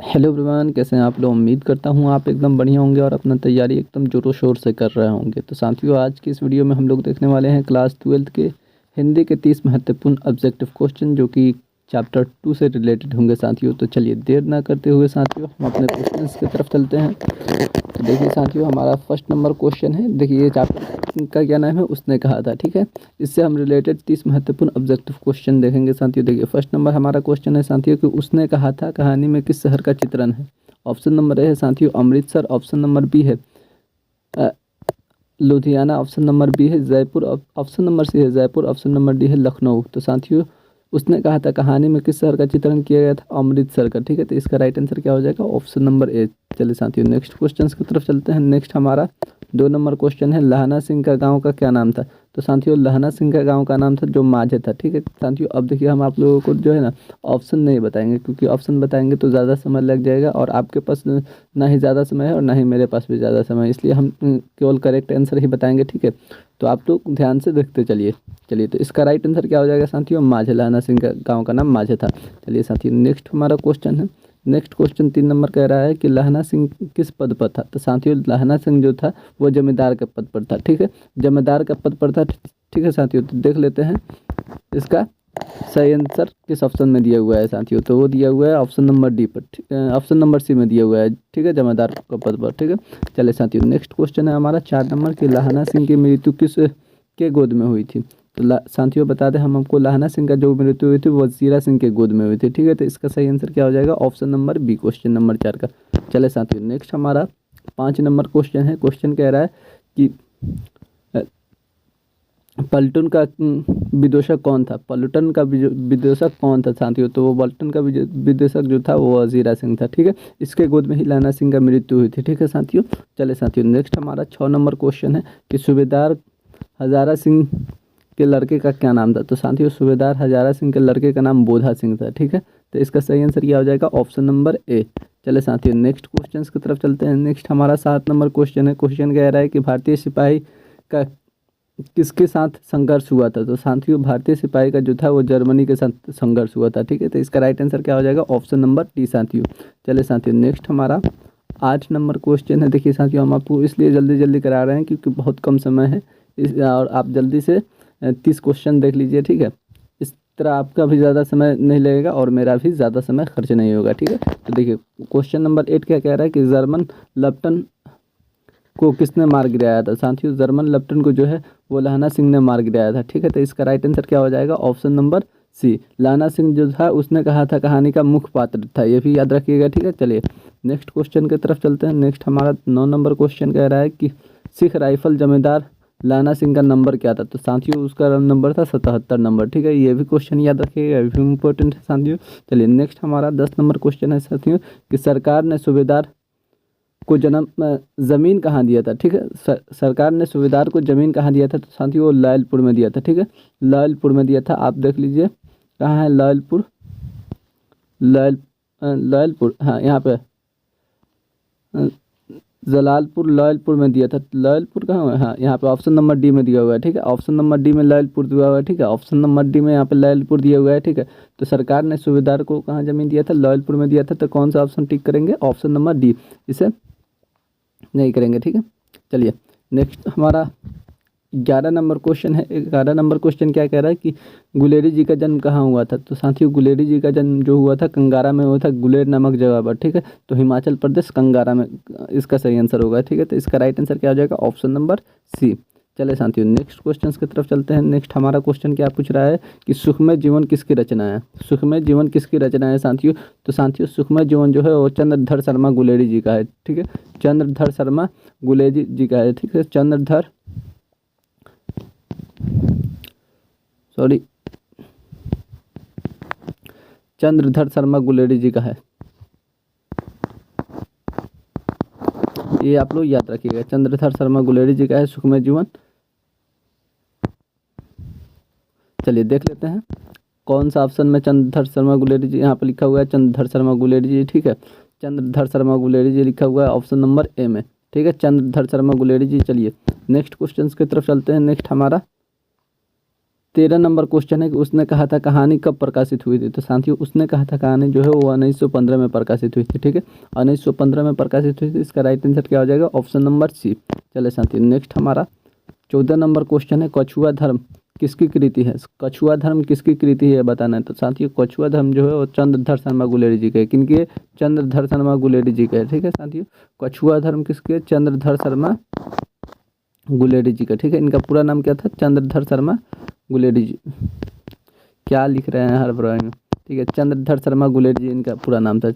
Hello everyone, कैसे हैं आप लोग। उम्मीद करता हूँ आप एकदम बढ़िया होंगे और अपना तैयारी एकदम जोरों शोर से कर रहे होंगे। तो साथियों, आज की इस वीडियो में हम लोग देखने वाले हैं क्लास 12 के हिंदी के 30 महत्वपूर्ण ऑब्जेक्टिव क्वेश्चन जो कि चैप्टर 2 से रिलेटेड होंगे साथियों। तो चलिए देर ना करते हुए साथियों हम अपने क्वेश्चंस की तरफ चलते हैं। तो देखिए साथियों, हमारा फर्स्ट नंबर क्वेश्चन है। देखिए ये चैप्टर का क्या नाम है, उसने कहा था। ठीक है, इससे हम रिलेटेड 30 महत्वपूर्ण ऑब्जेक्टिव क्वेश्चन देखेंगे साथियों। देखिए फर्स्ट नंबर हमारा क्वेश्चन है साथियों कि उसने कहा था कहानी में किस शहर का चित्रण है। ऑप्शन नंबर ए है साथियों अमृतसर, ऑप्शन नंबर बी है अ, लुधियाना, ऑप्शन नंबर बी है जयपुर, ऑप्शन नंबर सी है जयपुर, ऑप्शन नंबर डी है लखनऊ। तो साथियों उसने कहा था कहानी में किस शहर का चित्रण किया गया था, अमृतसर का। ठीक है, तो इसका राइट आंसर क्या हो जाएगा, ऑप्शन नंबर ए। चलिए साथियों नेक्स्ट क्वेश्चन की तरफ चलते हैं। नेक्स्ट हमारा 2 नंबर क्वेश्चन है, लहना सिंह का गांव का क्या नाम था। तो साथियों लहना सिंह का गांव का नाम था जो माझे था। ठीक है साथियों, अब देखिए हम आप लोगों को जो है ना ऑप्शन नहीं बताएंगे, क्योंकि ऑप्शन बताएंगे तो ज़्यादा समय लग जाएगा और आपके पास ना ही ज़्यादा समय है और ना ही मेरे पास भी ज़्यादा समय है, इसलिए हम केवल करेक्ट आंसर ही बताएंगे। ठीक है, तो आप लोग ध्यान से देखते चलिए। चलिए तो इसका राइट आंसर क्या हो जाएगा साथियों, माझे। लहना सिंह का गाँव का नाम माझे था। चलिए साथियों नेक्स्ट हमारा क्वेश्चन है। नेक्स्ट क्वेश्चन 3 नंबर कह रहा है कि लहना सिंह किस पद पर था। तो साथियों लहना सिंह जो था वो जमींदार के पद पर था। ठीक है, जमींदार का पद पर था। ठीक है साथियों, तो देख लेते हैं इसका सही आंसर किस ऑप्शन में दिया हुआ है साथियों। तो वो दिया हुआ है ऑप्शन नंबर डी पर, ऑप्शन नंबर सी में दिया हुआ है। ठीक है, जमींदार का पद पर। ठीक है, चलिए साथियों नेक्स्ट क्वेश्चन है हमारा 4 नंबर की लहना सिंह की मृत्यु किस के गोद में हुई थी। तो साथियों बता दें हम आपको लहना सिंह का जो मृत्यु हुई थी वो जीरा सिंह के गोद में हुई थी। ठीक है, तो इसका सही आंसर क्या हो जाएगा, option number B, question number 4 का। चले साथियों नेक्स्ट हमारा 5 नंबर क्वेश्चन है। क्वेश्चन कह रहा है कि पलटन का विदूषक कौन था। पलटन का विदूषक कौन था साथियों। तो वो पलटन का विदूषक जो था वो जीरा सिंह था। ठीक है, इसके गोद में ही लहना सिंह का मृत्यु हुई थी। ठीक है साथियों, चले साथियों नेक्स्ट हमारा 6 नंबर क्वेश्चन है कि सूबेदार हजारा सिंह के लड़के का क्या नाम था। तो साथियों सूबेदार हजारा सिंह के लड़के का नाम बोधा सिंह था। ठीक है, तो इसका सही आंसर क्या हो जाएगा, ऑप्शन नंबर ए। चले साथियों नेक्स्ट क्वेश्चन की तरफ चलते हैं। नेक्स्ट हमारा 7 नंबर क्वेश्चन है। क्वेश्चन कह रहा है कि भारतीय सिपाही का किसके साथ संघर्ष हुआ था। तो साथियों भारतीय सिपाही का जो था वो जर्मनी के साथ संघर्ष हुआ था। ठीक है, तो इसका राइट आंसर क्या हो जाएगा, ऑप्शन नंबर डी साथियों। चले साथियों नेक्स्ट हमारा 8 नंबर क्वेश्चन है। देखिए साथियों हम आपको इसलिए जल्दी जल्दी करा रहे हैं क्योंकि बहुत कम समय है और आप जल्दी से 30 क्वेश्चन देख लीजिए। ठीक है, इस तरह आपका भी ज़्यादा समय नहीं लगेगा और मेरा भी ज़्यादा समय खर्च नहीं होगा। ठीक है, तो देखिए क्वेश्चन नंबर 8 क्या कह रहा है कि जर्मन लेफ्टन को किसने मार गिराया था। साथियों जर्मन लेफ्टन को जो है वो लहना सिंह ने मार गिराया था। ठीक है, तो इसका राइट आंसर क्या हो जाएगा, ऑप्शन नंबर सी। लहना सिंह जो था उसने कहा था कहानी का मुख्य पात्र था, ये भी याद रखिएगा। ठीक है, चलिए नेक्स्ट क्वेश्चन की तरफ चलते हैं। नेक्स्ट हमारा 9 नंबर क्वेश्चन कह रहा है कि सिख राइफल जमींदार लहना सिंह का नंबर क्या था। तो साथियों उसका नंबर था 77 नंबर। ठीक है, ये भी क्वेश्चन याद रखिएगा, ये भी इंपॉर्टेंट है साथियों। चलिए नेक्स्ट हमारा 10 नंबर क्वेश्चन है साथियों कि सरकार ने सूबेदार को ज़मीन कहाँ दिया था। ठीक है, सरकार ने सूबेदार को ज़मीन कहाँ दिया था। तो साथियों वो लायलपुर में दिया था। ठीक है, लायलपुर में दिया था, आप देख लीजिए कहाँ है लायलपुर। लायलपुर, हाँ यहाँ पे जलालपुर लायलपुर में दिया था। लायलपुर कहाँ है, हाँ यहाँ पे ऑप्शन नंबर डी में दिया हुआ है। ठीक है, ऑप्शन नंबर डी में लायलपुर दिया हुआ है। ठीक है, ऑप्शन नंबर डी में यहाँ पे लायलपुर दिया हुआ है। ठीक है, तो सरकार ने सूबेदार को कहाँ ज़मीन दिया था, लायलपुर में दिया था। तो कौन सा ऑप्शन टिक करेंगे, ऑप्शन नंबर डी, इसे नहीं करेंगे। ठीक है, चलिए नेक्स्ट हमारा 11 नंबर क्वेश्चन है। 11 नंबर क्वेश्चन क्या कह रहा है कि गुलेरी जी का जन्म कहाँ हुआ था। तो साथियों गुलेरी जी का जन्म जो हुआ था कंगारा में हुआ था, गुलेर नामक जगह पर। ठीक है, तो हिमाचल प्रदेश कंगारा में इसका सही आंसर होगा। ठीक है, तो इसका राइट आंसर क्या हो जाएगा, ऑप्शन नंबर सी। चले साथियों नेक्स्ट क्वेश्चन की तरफ चलते हैं। नेक्स्ट हमारा क्वेश्चन क्या पूछ रहा है कि सुखमय जीवन किसकी रचना है। सुखमय जीवन किसकी रचना है साथियों। तो साथियों सुखमय जीवन जो है वो चंद्रधर शर्मा गुलेरी जी का है। ठीक है, चंद्रधर शर्मा गुलेरी जी का है। ठीक है, चंद्रधर शर्मा गुलेरी जी का है, ये आप लोग याद रखिएगा। चंद्रधर शर्मा गुलेरी जी का है सुखमय जीवन। चलिए देख लेते हैं कौन सा ऑप्शन में चंद्रधर शर्मा गुलेरी जी, यहाँ पर लिखा हुआ है चंद्रधर शर्मा गुलेरी जी। ठीक है, चंद्रधर शर्मा गुलेरी जी लिखा हुआ है ऑप्शन नंबर ए में। ठीक है, चंद्रधर शर्मा गुलेरी जी। चलिए नेक्स्ट क्वेश्चन की तरफ चलते हैं। नेक्स्ट हमारा 13 नंबर क्वेश्चन है कि उसने कहा था कहानी कब प्रकाशित हुई थी। तो साथियों उसने कहा था कहानी जो है वो 1915 में प्रकाशित हुई थी। ठीक है, 1915 में प्रकाशित हुई थी। इसका राइट आंसर क्या हो जाएगा? Option number C. चले साथियों नेक्स्ट हमारा 14 नंबर क्वेश्चन है कछुआ धर्म किसकी कृति है? कछुआ धर्म किसकी कृति है बताना है। तो साथियों कछुआ धर्म जो है वो चंद्रधर शर्मा गुलेरी जी का है। किनकी है? चंद्रधर शर्मा गुलेरी जी का है। ठीक है साथियों, कछुआ धर्म किसके है? चंद्रधर शर्मा गुलेरी जी का। ठीक है, इनका पूरा नाम क्या था? चंद्रधर शर्मा गुलेरी जी। क्या लिख रहे हैं हर ड्राइंग में? ठीक है, चंद्रधर शर्मा गुलेरी जी इनका पूरा नाम था।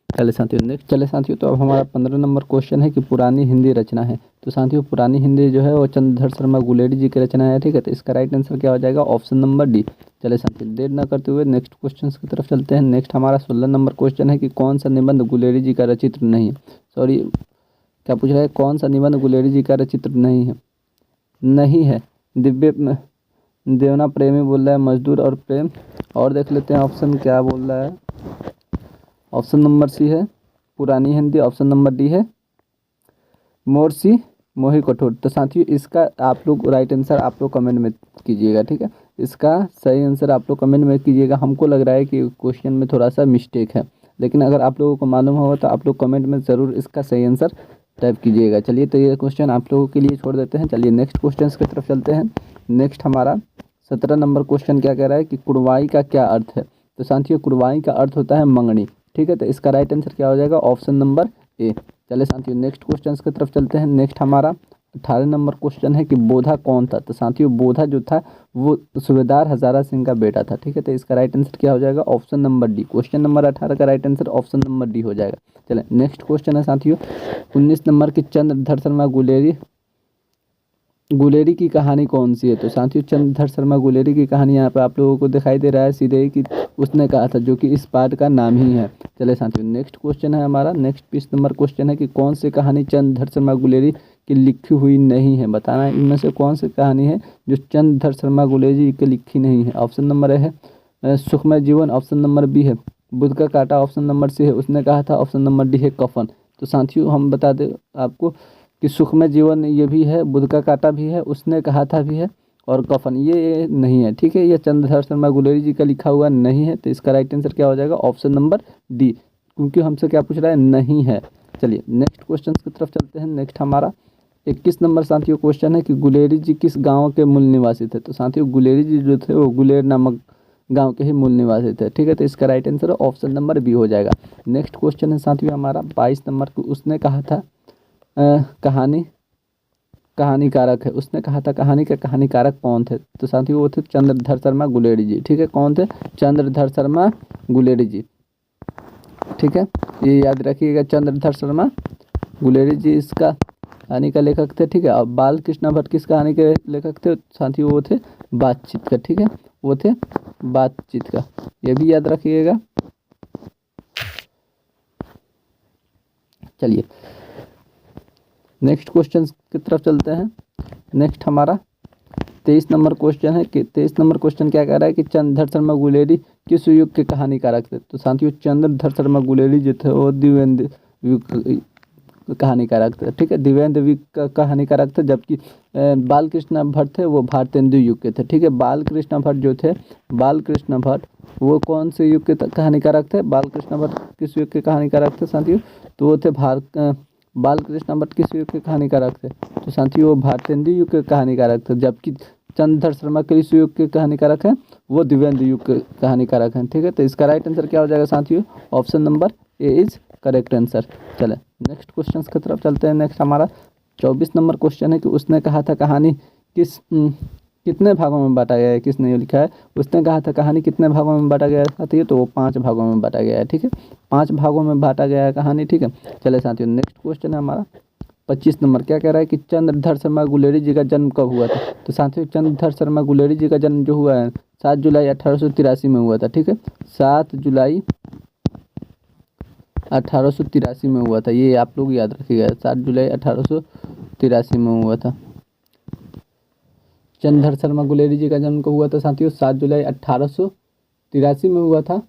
चले साथियों नेक्स्ट। चले साथियों तो अब हमारा 15 नंबर क्वेश्चन है कि पुरानी हिंदी रचना है। तो साथियों पुरानी हिंदी जो है वो चंद्रधर शर्मा गुलेरी जी की रचना है। ठीक है, तो इसका राइट आंसर क्या हो जाएगा? Option number D. चले साथियों देर न करते हुए नेक्स्ट क्वेश्चन की तरफ चलते हैं। नेक्स्ट हमारा 16 नंबर क्वेश्चन है कि कौन सा निबंध गुलेरी जी का रचित नहीं है? सॉरी, क्या पूछ रहा है? कौन सा निबंध गुलेरी जी का रचित नहीं है? नहीं है दिव्य देवना प्रेमी बोल रहा है, मजदूर और प्रेम। और देख लेते हैं ऑप्शन क्या बोल रहा है। ऑप्शन नंबर सी है पुरानी हिंदी। ऑप्शन नंबर डी है मोरसी मोही कठोर। तो साथियों इसका आप लोग राइट आंसर आप लोग कमेंट में कीजिएगा। ठीक है, इसका सही आंसर आप लोग कमेंट में कीजिएगा। हमको लग रहा है कि क्वेश्चन में थोड़ा सा मिस्टेक है, लेकिन अगर आप लोगों को मालूम होगा तो आप लोग कमेंट में ज़रूर इसका सही आंसर टाइप कीजिएगा। चलिए तो ये क्वेश्चन आप लोगों के लिए छोड़ देते हैं। चलिए नेक्स्ट क्वेश्चन की तरफ चलते हैं। नेक्स्ट हमारा 17 नंबर क्वेश्चन क्या कह रहा है कि कुड़वाई का क्या अर्थ है? तो साथियों कुड़वाई का अर्थ होता है मंगनी। ठीक है, तो इसका राइट आंसर क्या हो जाएगा? Option number A. चले साथियों नेक्स्ट क्वेश्चन की तरफ चलते हैं। नेक्स्ट हमारा 18 नंबर क्वेश्चन है कि बोधा कौन था? तो साथियों बोधा जो था वो सूबेदार हजारा सिंह का बेटा था। ठीक है, तो इसका राइट आंसर क्या हो जाएगा? Option number D. Question number 18 का right answer option number D हो जाएगा। चले नेक्स्ट क्वेश्चन है साथियों 19 नंबर की चंद्रधर शर्मा गुलेरी की कहानी कौन सी है? तो साथियों चंद्रधर शर्मा गुलेरी की कहानी यहाँ पे आप लोगों को दिखाई दे रहा है सीधे ही कि उसने कहा था, जो कि इस पार्ट का नाम ही है। चले साथियों नेक्स्ट क्वेश्चन है हमारा नेक्स्ट 20 नंबर क्वेश्चन है कि कौन सी कहानी चंद्रधर शर्मा गुलेरी की लिखी हुई नहीं है? बताना है इनमें से कौन सी कहानी है जो चंद्रधर शर्मा गुलेरी जी की लिखी नहीं है। ऑप्शन नंबर ए है सुखमय जीवन। ऑप्शन नंबर बी है बुध का कांटा। ऑप्शन नंबर सी है उसने कहा था। ऑप्शन नंबर डी है कफन। तो साथियों हम बता दें आपको कि सुखमय जीवन ये भी है, बुध का कांटा भी है, उसने कहा था भी है, और कफन ये नहीं है। ठीक है, ये चंद्रधर शर्मा गुलेरी जी का लिखा हुआ नहीं है। तो इसका राइट आंसर क्या हो जाएगा? ऑप्शन नंबर डी, क्योंकि हमसे क्या पूछ रहा है? नहीं है। चलिए नेक्स्ट क्वेश्चन की तरफ चलते हैं। नेक्स्ट हमारा 21 नंबर साथियों क्वेश्चन है कि गुलेरी जी किस गाँव के मूल निवासी थे? तो साथियों गुलेरी जी जो थे वो गुलेर नामक गांव के ही मूल निवासी थे। ठीक है, तो इसका right answer option number B हो जाएगा। नेक्स्ट क्वेश्चन है साथियों हमारा 22 नंबर को उसने कहा था कहानीकारक है। उसने कहा था कहानी के कहानीकारक कौन थे? तो साथियों वो थे चंद्रधर शर्मा गुलेरी जी। ठीक है, कौन थे? चंद्रधर शर्मा गुलेरी जी। ठीक है, ये याद रखिएगा चंद्रधर शर्मा गुलेरी जी इसका कहानी का लेखक थे। ठीक है, और बाल कृष्ण भट्ट किस कहानी के लेखक थे? साथियों वो थे बातचीत का। ठीक है, वो थे बातचीत का, ये भी याद रखिएगा। चलिए नेक्स्ट क्वेश्चन की तरफ चलते हैं। नेक्स्ट हमारा 23 नंबर क्वेश्चन है कि 23 नंबर क्वेश्चन क्या कह रहा है कि चंद्रधर शर्मा गुलेरी किस युग के कहानीकारक थे? तो साथियों चंद्रधर शर्मा गुलेरी जो थे वो द्विवेंद्र युग कहानीकारक थे। ठीक है, द्विवेंद्र युग का कहानीकारक थे, जबकि बालकृष्ण भट्ट थे वो भारतेंदु युग के थे। ठीक है, बालकृष्ण भट्ट जो थे, बालकृष्ण भट्ट वो कौन से युग के कहानीकारक थे? बालकृष्ण भट्ट किस युग के कहानीकारक थे साथियों? तो वो थे बालकृष्ण भट्ट किस युग के कहानीकारक थे? तो साथियों वो भारतेंदु युग के कहानीकारक थे, जबकि चंद्रधर शर्मा किस युग के कहानीकारक हैं? वो द्विवेंद्र युग के कहानीकारक हैं। ठीक है, तो इसका राइट आंसर क्या हो जाएगा साथियों? Option number A is correct answer. चले नेक्स्ट क्वेश्चन की तरफ चलते हैं। नेक्स्ट हमारा 24 नंबर क्वेश्चन है कि उसने कहा था कहानी कितने भागों में बांटा गया है? किसने ये लिखा है? उसने कहा था कहानी कितने भागों में बांटा गया है साथियों? तो वो 5 भागों में बांटा गया है। ठीक है, 5 भागों में बांटा गया है कहानी। ठीक है, चले साथियों नेक्स्ट क्वेश्चन है हमारा 25 नंबर क्या कह रहा है कि चंद्रधर शर्मा गुलेरी जी का जन्म कब हुआ था? तो साथियों चंद्रधर शर्मा गुलेरी जी का जन्म जो हुआ है 7 जुलाई 1883 में हुआ था। ठीक है, 7 जुलाई 1883 में हुआ था। ये आप लोग याद रखिएगा, 7 जुलाई 1883 में हुआ था। चंद्रधर शर्मा गुलेरी जी का जन्म कब हुआ था साथियों? 7 जुलाई 1883 में हुआ था।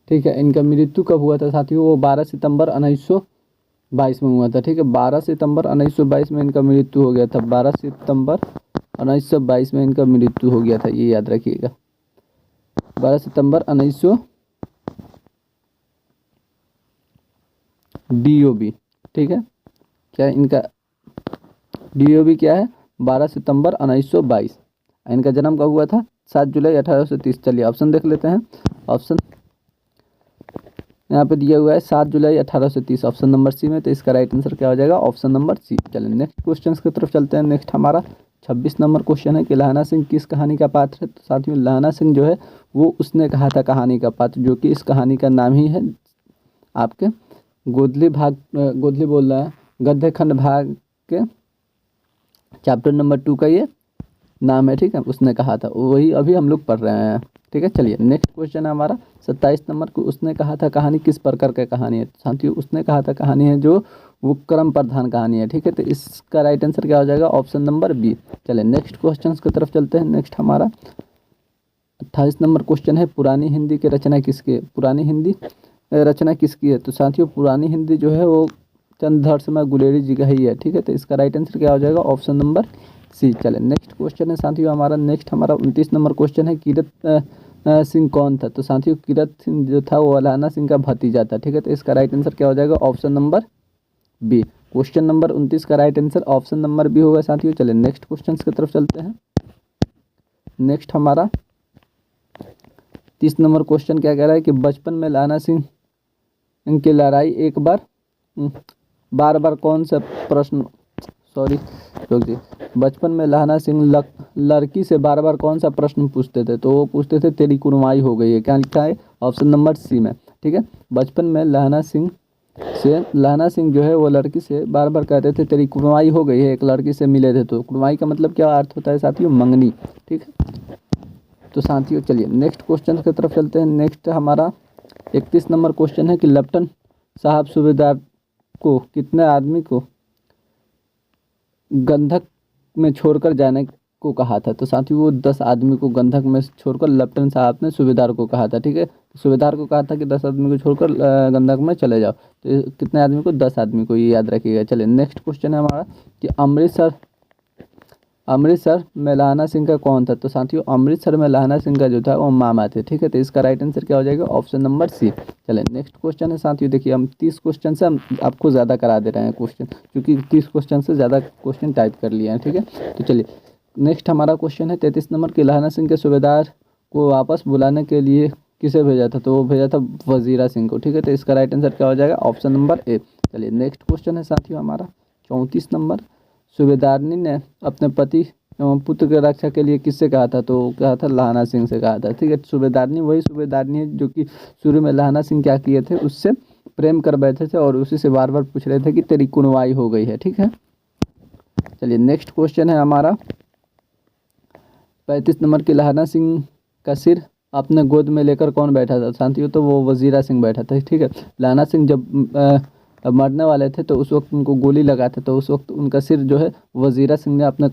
ठीक है, इनका मृत्यु कब हुआ था साथियों? वो 12 सितंबर 1922 में हुआ था। ठीक है, 12 सितंबर 1922 में इनका मृत्यु हो गया था। 12 सितंबर 1922 में इनका मृत्यु हो गया था, ये याद रखिएगा। 12 सितंबर 1900 DOB, ठीक है। क्या इनका DOB क्या है? 12 सितंबर 1922। इनका जन्म कब हुआ था? 7 जुलाई 1830। चलिए ऑप्शन देख लेते हैं। ऑप्शन यहाँ पे दिया हुआ है 7 जुलाई 1830, ऑप्शन नंबर सी में। तो इसका राइट आंसर क्या हो जाएगा? Option number C. चलिए नेक्स्ट क्वेश्चन की तरफ चलते हैं। नेक्स्ट हमारा 26 नंबर क्वेश्चन है कि लहना सिंह किस कहानी का पात्र है? तो साथियों लहना सिंह जो है वो उसने कहा था कहानी का पात्र, जो कि इस कहानी का नाम ही है आपके गोधली बोल रहा है, गद्य खंड भाग के चैप्टर नंबर 2 का ये नाम है, ठीक है। उसने कहा था, वही अभी हम लोग पढ़ रहे हैं, ठीक है। चलिए नेक्स्ट क्वेश्चन है हमारा 27 नंबर को। उसने कहा था कहानी किस प्रकार का कहानी है? साथियों उसने कहा था कहानी है जो वो क्रम प्रधान कहानी है, ठीक है। तो इसका राइट आंसर क्या हो जाएगा? Option number B. चलिए नेक्स्ट क्वेश्चन की तरफ चलते हैं। नेक्स्ट हमारा 28 नंबर क्वेश्चन है पुरानी हिंदी की रचना किसकी? पुरानी हिंदी रचना किसकी है? तो साथियों पुरानी हिंदी जो है वो चंद्रधर सिंह गुलेरी जी का ही है, ठीक है। तो इसका राइट आंसर क्या हो जाएगा? Option number C. चले नेक्स्ट क्वेश्चन है साथियों हमारा 29 नंबर क्वेश्चन है किरत सिंह कौन था? तो साथियों किरत सिंह जो था वो लहना सिंह का भतीजा था, ठीक है। तो इसका राइट आंसर क्या हो जाएगा? Option number B. Question number 29 का right answer option number B होगा साथियों। चले नेक्स्ट क्वेश्चन की तरफ चलते हैं। नेक्स्ट हमारा 30 नंबर क्वेश्चन क्या कह रहा है कि बचपन में लहना सिंह इनकी लड़ाई एक बार बार कौन सा प्रश्न बचपन में लहना सिंह लड़की से बार बार कौन सा प्रश्न पूछते थे? तो वो पूछते थे तेरी कुर्बाई हो गई है। क्या लिखा है? ऑप्शन नंबर सी में, ठीक है। बचपन में लहना सिंह जो है वो लड़की से बार बार कहते थे तेरी कुर्बाई हो गई है। एक लड़की से मिले थे, तो कुर्बाई का मतलब क्या अर्थ होता है साथियों? मंगनी, ठीक है। तो साथियों चलिए नेक्स्ट क्वेश्चन की तरफ चलते हैं। नेक्स्ट हमारा 31 नंबर क्वेश्चन है कि लेफ्टिनेंट साहब सूबेदार को कितने आदमी को गंधक में छोड़कर जाने को कहा था? तो साथियों वो 10 आदमी को गंधक में छोड़कर लेफ्टिनेंट साहब ने सूबेदार को कहा था, ठीक है। सूबेदार को कहा था कि 10 आदमी को छोड़कर गंधक में चले जाओ। तो कितने आदमी को? 10 आदमी को, ये याद रखिएगा। चलिए नेक्स्ट क्वेश्चन है हमारा कि अमृतसर में लहना सिंह का कौन था? तो साथियों अमृतसर में लहना सिंह का जो था वो मामा थे, ठीक है। तो इसका राइट आंसर क्या हो जाएगा? Option number C. चलें नेक्स्ट क्वेश्चन है साथियों। देखिए हम 30 क्वेश्चन से हम आपको ज़्यादा करा दे रहे हैं क्वेश्चन, क्योंकि 30 क्वेश्चन से ज़्यादा क्वेश्चन टाइप कर लिए हैं, ठीक है। तो चलिए नेक्स्ट हमारा क्वेश्चन है 33 नंबर कि लहना सिंह के सूबेदार को वापस बुलाने के लिए किसे भेजा था? तो वो भेजा था वजीरा सिंह को, ठीक है। तो इसका राइट आंसर क्या हो जाएगा? Option number A. चलिए नेक्स्ट क्वेश्चन है साथियों हमारा 34 नंबर। सूबेदारनी ने अपने पति एवं पुत्र की रक्षा के लिए किससे कहा था? तो कहा था लहना सिंह से कहा था, ठीक है। सूबेदारनी वही सूबेदारनी है जो कि शुरू में लहना सिंह क्या किए थे, उससे प्रेम कर बैठे थे और उसी से बार बार पूछ रहे थे कि तेरी कुर्बाई हो गई है, ठीक है। चलिए नेक्स्ट क्वेश्चन है हमारा 35 नंबर की लहना सिंह का सिर अपने गोद में लेकर कौन बैठा था? साथियों तो वो वजीरा सिंह बैठा था, ठीक है। लहना सिंह जब मरने वाले थे तो उस वक्त उनको गोली लगा था, तो उस वक्त उनका सिर जो है वजीरा सिंह ने अपने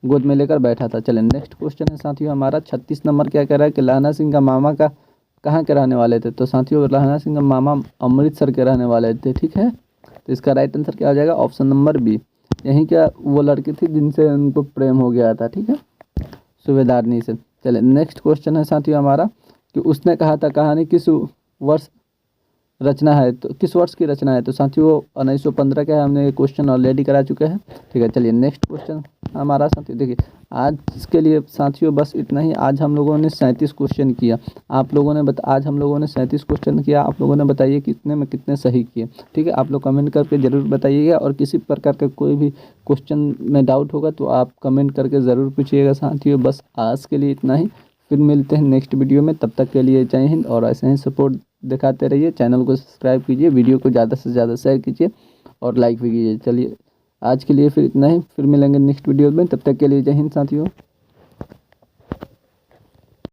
गोद में लेकर बैठा था। चलें नेक्स्ट क्वेश्चन है साथियों हमारा 36 नंबर क्या कह रहा है कि लहना सिंह का मामा का कहाँ के रहने वाले थे? तो साथियों लहना सिंह का मामा अमृतसर के रहने वाले थे, ठीक है। तो इसका राइट आंसर क्या हो जाएगा? Option number B. यहीं क्या वो लड़की थी जिनसे उनको प्रेम हो गया था, ठीक है, सूबेदारनी से। चले नेक्स्ट क्वेश्चन है साथियों हमारा कि उसने कहा था कहानी किस वर्ष रचना है? तो किस वर्ष की रचना है? तो साथियों 1915 का है। हमने ये क्वेश्चन ऑलरेडी करा चुके हैं, ठीक है। चलिए नेक्स्ट क्वेश्चन हमारा साथियों देखिए आज के लिए साथियों बस इतना ही। आज हम लोगों ने 37 क्वेश्चन किया। आप लोगों ने आज हम लोगों ने 37 क्वेश्चन किया। आप लोगों ने बताइए कितने में कितने सही किए, ठीक है। आप लोग कमेंट करके ज़रूर बताइएगा और किसी प्रकार का कोई भी क्वेश्चन में डाउट होगा तो आप कमेंट करके ज़रूर पूछिएगा साथियों। बस आज के लिए इतना ही, फिर मिलते हैं नेक्स्ट वीडियो में। तब तक के लिए जय हिंद और ऐसे ही सपोर्ट दिखाते रहिए। चैनल को सब्सक्राइब कीजिए, वीडियो को ज़्यादा से ज़्यादा शेयर कीजिए और लाइक भी कीजिए। चलिए आज के लिए फिर इतना ही, फिर मिलेंगे नेक्स्ट वीडियो में। तब तक के लिए जय हिंद साथियों।